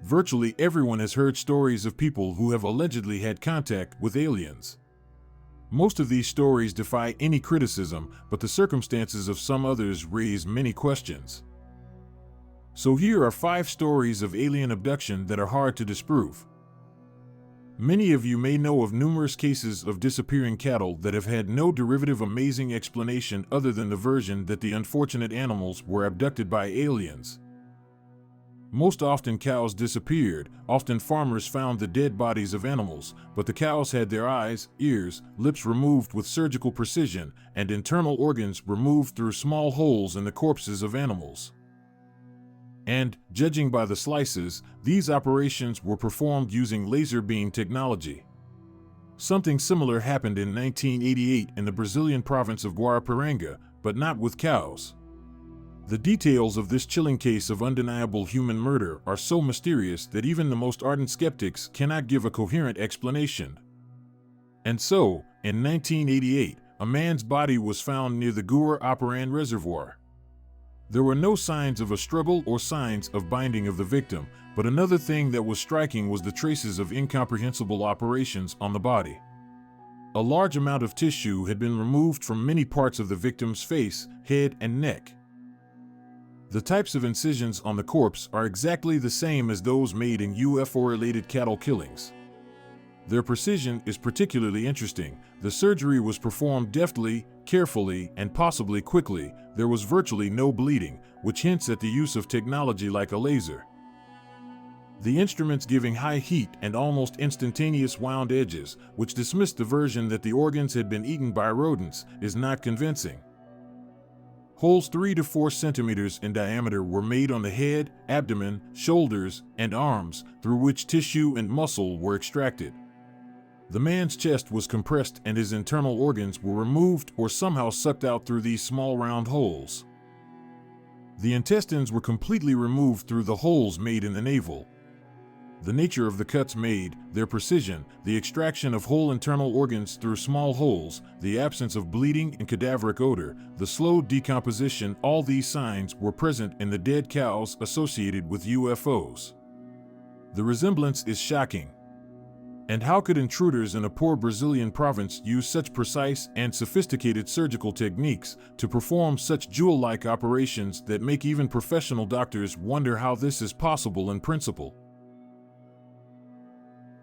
Virtually everyone has heard stories of people who have allegedly had contact with aliens. Most of these stories defy any criticism, but the circumstances of some others raise many questions. So here are 5 stories of alien abduction that are hard to disprove. Many of you may know of numerous cases of disappearing cattle that have had no derivative amazing explanation other than the version that the unfortunate animals were abducted by aliens. Most often cows disappeared. Often farmers found the dead bodies of animals, but the cows had their eyes, ears, lips removed with surgical precision, and internal organs removed through small holes in the corpses of animals. And, judging by the slices, these operations were performed using laser beam technology. Something similar happened in 1988 in the Brazilian province of Guarapiranga, but not with cows. The details of this chilling case of undeniable human murder are so mysterious that even the most ardent skeptics cannot give a coherent explanation. And so, in 1988, a man's body was found near the Guarapiranga reservoir. There were no signs of a struggle or signs of binding of the victim, but another thing that was striking was the traces of incomprehensible operations on the body. A large amount of tissue had been removed from many parts of the victim's face, head, and neck. The types of incisions on the corpse are exactly the same as those made in UFO-related cattle killings. Their precision is particularly interesting. The surgery was performed deftly, carefully, and possibly quickly. There was virtually no bleeding, which hints at the use of technology like a laser. The instruments giving high heat and almost instantaneous wound edges, which dismissed the version that the organs had been eaten by rodents, is not convincing. Holes 3 to 4 centimeters in diameter were made on the head, abdomen, shoulders, and arms, through which tissue and muscle were extracted. The man's chest was compressed and his internal organs were removed or somehow sucked out through these small round holes. The intestines were completely removed through the holes made in the navel. The nature of the cuts made, their precision, the extraction of whole internal organs through small holes, the absence of bleeding and cadaveric odor, the slow decomposition, all these signs were present in the dead cows associated with UFOs. The resemblance is shocking. And how could intruders in a poor Brazilian province use such precise and sophisticated surgical techniques to perform such jewel-like operations that make even professional doctors wonder how this is possible in principle?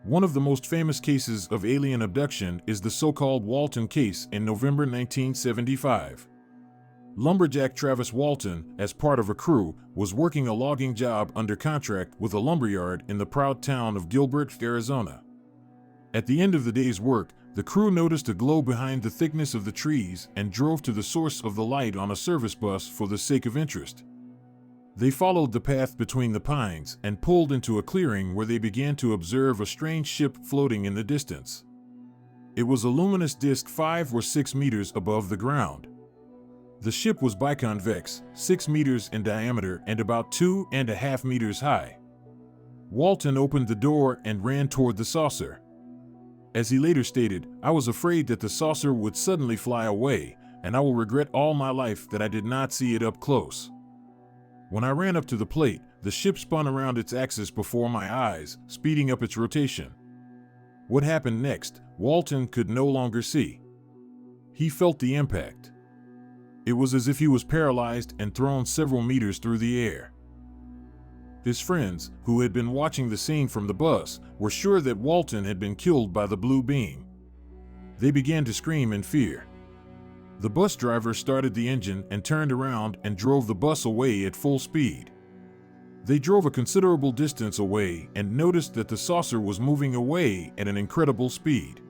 One of the most famous cases of alien abduction is the so-called Walton case in November 1975. Lumberjack Travis Walton, as part of a crew, was working a logging job under contract with a lumberyard in the proud town of Gilbert, Arizona. At the end of the day's work, the crew noticed a glow behind the thickness of the trees and drove to the source of the light on a service bus for the sake of interest. They followed the path between the pines and pulled into a clearing where they began to observe a strange ship floating in the distance. It was a luminous disk 5 or 6 meters above the ground. The ship was biconvex, 6 meters in diameter and about 2.5 meters high. Walton opened the door and ran toward the saucer. As he later stated, "I was afraid that the saucer would suddenly fly away, and I will regret all my life that I did not see it up close. When I ran up to the plate, the ship spun around its axis before my eyes, speeding up its rotation. What happened next, Walton could no longer see. He felt the impact. It was as if he was paralyzed and thrown several meters through the air." His friends, who had been watching the scene from the bus, were sure that Walton had been killed by the blue beam. They began to scream in fear. The bus driver started the engine and turned around and drove the bus away at full speed. They drove a considerable distance away and noticed that the saucer was moving away at an incredible speed.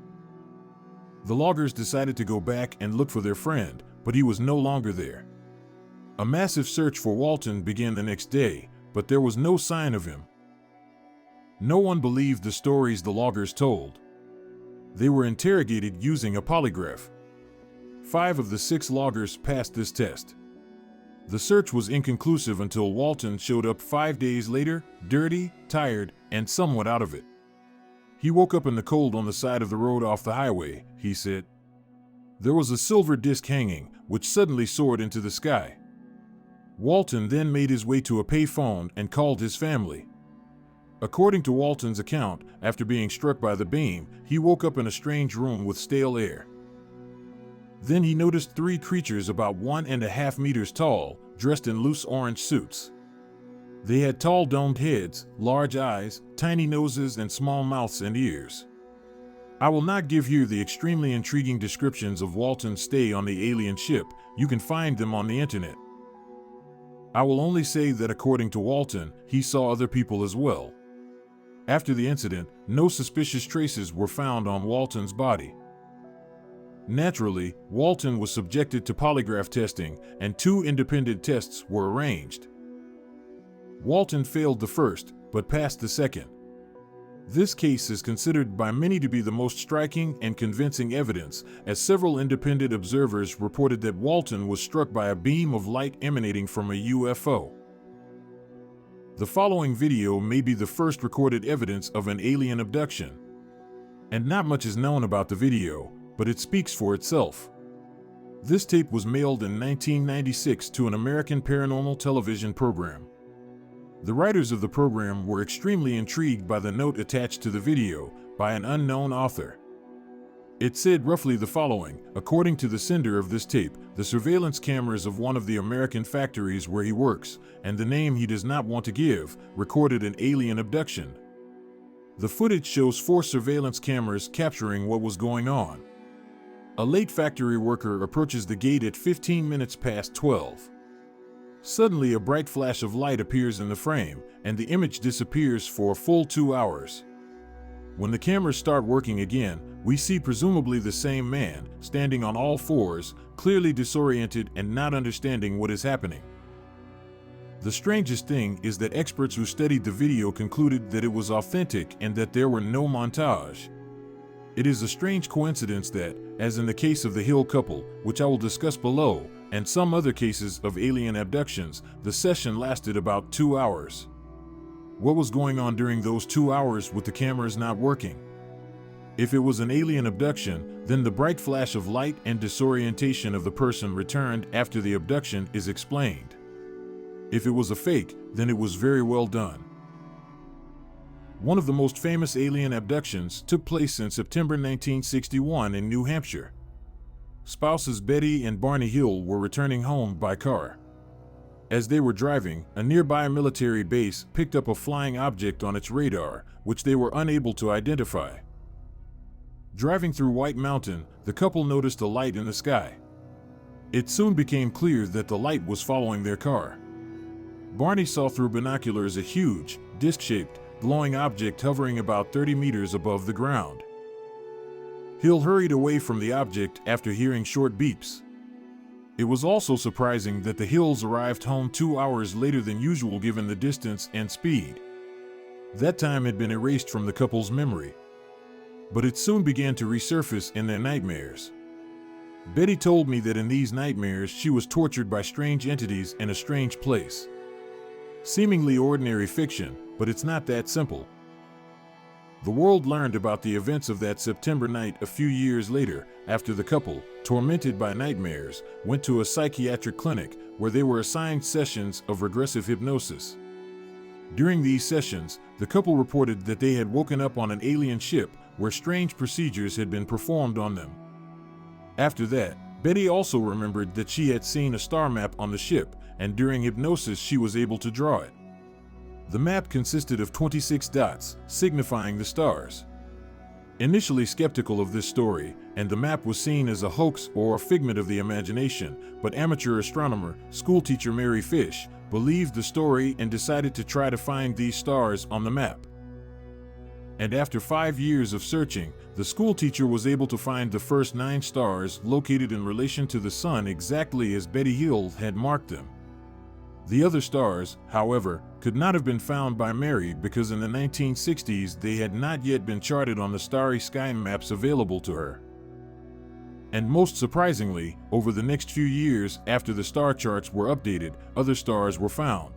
The loggers decided to go back and look for their friend, but he was no longer there. A massive search for Walton began the next day, but there was no sign of him. No one believed the stories the loggers told. They were interrogated using a polygraph. 5 of the 6 loggers passed this test. The search was inconclusive until Walton showed up 5 days later, dirty, tired, and somewhat out of it. "He woke up in the cold on the side of the road off the highway," he said. "There was a silver disc hanging, which suddenly soared into the sky." Walton then made his way to a payphone and called his family. According to Walton's account, after being struck by the beam, he woke up in a strange room with stale air. Then he noticed three creatures about 1.5 meters tall, dressed in loose orange suits. They had tall domed heads, large eyes, tiny noses, and small mouths and ears. I will not give you the extremely intriguing descriptions of Walton's stay on the alien ship. You can find them on the internet. I will only say that according to Walton, he saw other people as well. After the incident, no suspicious traces were found on Walton's body. Naturally, Walton was subjected to polygraph testing, and 2 independent tests were arranged. Walton failed the first, but passed the second. This case is considered by many to be the most striking and convincing evidence, as several independent observers reported that Walton was struck by a beam of light emanating from a UFO. The following video may be the first recorded evidence of an alien abduction. And not much is known about the video, but it speaks for itself. This tape was mailed in 1996 to an American paranormal television program. The writers of the program were extremely intrigued by the note attached to the video by an unknown author. It said roughly the following: according to the sender of this tape, the surveillance cameras of one of the American factories where he works, and the name he does not want to give, recorded an alien abduction. The footage shows 4 surveillance cameras capturing what was going on. A late factory worker approaches the gate at 15 minutes past 12. Suddenly, a bright flash of light appears in the frame, and the image disappears for a full 2 hours. When the cameras start working again, we see presumably the same man, standing on all fours, clearly disoriented and not understanding what is happening. The strangest thing is that experts who studied the video concluded that it was authentic and that there were no montage. It is a strange coincidence that, as in the case of the Hill couple, which I will discuss below, and some other cases of alien abductions, the session lasted about 2 hours. What was going on during those 2 hours with the cameras not working? If it was an alien abduction, then the bright flash of light and disorientation of the person returned after the abduction is explained. If it was a fake, then it was very well done. One of the most famous alien abductions took place in September 1961 in New Hampshire. Spouses Betty and Barney Hill were returning home by car. As they were driving, a nearby military base picked up a flying object on its radar, which they were unable to identify. Driving through White Mountain, the couple noticed a light in the sky. It soon became clear that the light was following their car. Barney saw through binoculars a huge, disc-shaped, glowing object hovering about 30 meters above the ground. Hill hurried away from the object after hearing short beeps. It was also surprising that the Hills arrived home 2 hours later than usual given the distance and speed. That time had been erased from the couple's memory. But it soon began to resurface in their nightmares. Betty told me that in these nightmares she was tortured by strange entities in a strange place. Seemingly ordinary fiction, but it's not that simple. The world learned about the events of that September night a few years later, after the couple, tormented by nightmares, went to a psychiatric clinic where they were assigned sessions of regressive hypnosis. During these sessions, the couple reported that they had woken up on an alien ship where strange procedures had been performed on them. After that, Betty also remembered that she had seen a star map on the ship, and during hypnosis she was able to draw it. The map consisted of 26 dots, signifying the stars. Initially skeptical of this story, and the map was seen as a hoax or a figment of the imagination, but amateur astronomer, schoolteacher Mary Fish, believed the story and decided to try to find these stars on the map. And after 5 years of searching, the schoolteacher was able to find the first 9 stars located in relation to the sun exactly as Betty Hill had marked them. The other stars, however, could not have been found by Mary because in the 1960s they had not yet been charted on the starry sky maps available to her. And most surprisingly, over the next few years after the star charts were updated, other stars were found.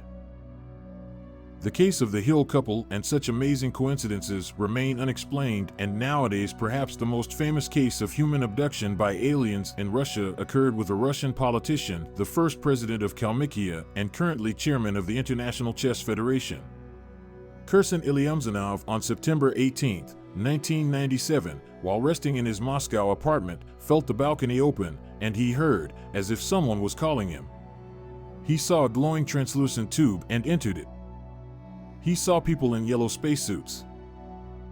The case of the Hill couple and such amazing coincidences remain unexplained, and nowadays perhaps the most famous case of human abduction by aliens in Russia occurred with a Russian politician, the first president of Kalmykia and currently chairman of the International Chess Federation. Kirsan Ilyumzhinov on September 18, 1997, while resting in his Moscow apartment, felt the balcony open, and he heard, as if someone was calling him. He saw a glowing translucent tube and entered it. He saw people in yellow spacesuits.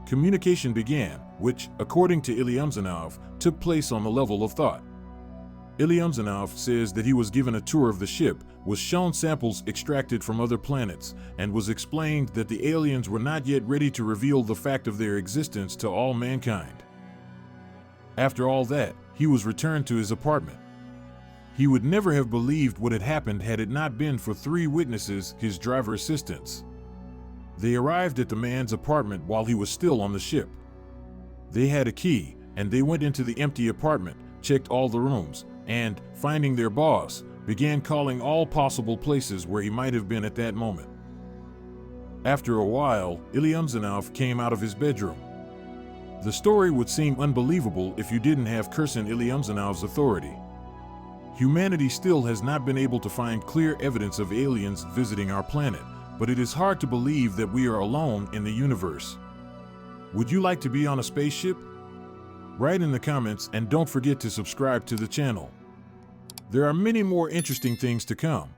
Communication began, which, according to Ilyumzhinov, took place on the level of thought. Ilyumzhinov says that he was given a tour of the ship, was shown samples extracted from other planets, and was explained that the aliens were not yet ready to reveal the fact of their existence to all mankind. After all that, he was returned to his apartment. He would never have believed what had happened had it not been for 3 witnesses, his driver assistants. They arrived at the man's apartment while he was still on the ship. They had a key, and they went into the empty apartment, checked all the rooms, and, finding their boss, began calling all possible places where he might have been at that moment. After a while, Ilyumzhinov came out of his bedroom. The story would seem unbelievable if you didn't have Kirsan Ilyumzhinov's authority. Humanity still has not been able to find clear evidence of aliens visiting our planet, but it is hard to believe that we are alone in the universe. Would you like to be on a spaceship? Write in the comments and don't forget to subscribe to the channel. There are many more interesting things to come.